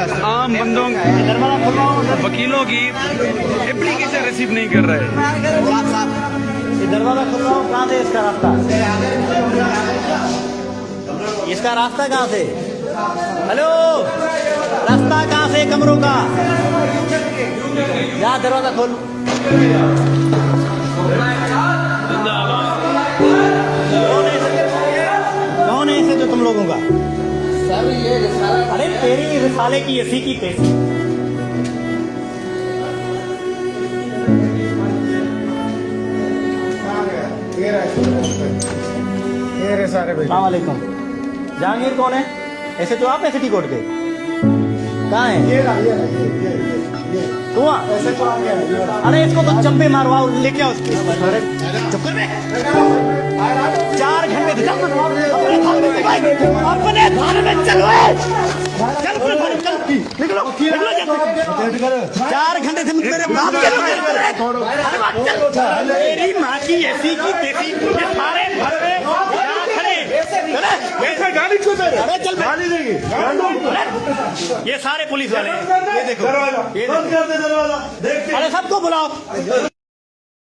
आम बंदों वकीलों की एप्लीकेशन रिसीव नहीं कर रहे। दरवाजा खुल रहा हूँ, कहाँ से इसका रास्ता? इसका रास्ता कहाँ से? हेलो, रास्ता कहाँ से कमरों का? जा दरवाजा खोल। कौन है इसे जो तुम लोगों का? सर ये रिसाला। अरे तेरी रिसाले की ऐसी की तैसी। अस्सलाम वालेकुम। जहांगीर कौन है? ऐसे तो आप है सिटी कोर्ट के। कहाँ है? तू ऐसे तो आ गया। अरे इसको तो चंपे मारवाओ, लेके आओ उसको। चुप कर बे। 4 घंटे से अपने थाने में चलो, चल पुलिस थाने में चल, निकलो निकलो। 4 घंटे से मेरे बाप के लोग मेरी माँ की ऐसी की तेसी, ये सारे घर में खड़े। वैसे गाली क्यों दे रहे? अरे चल गाली देंगे। ये सारे पुलिस वाले हैं, ये देखो, ये देखो। बंद कर दे दरवाजा। देख अरे सबको बुलाओ।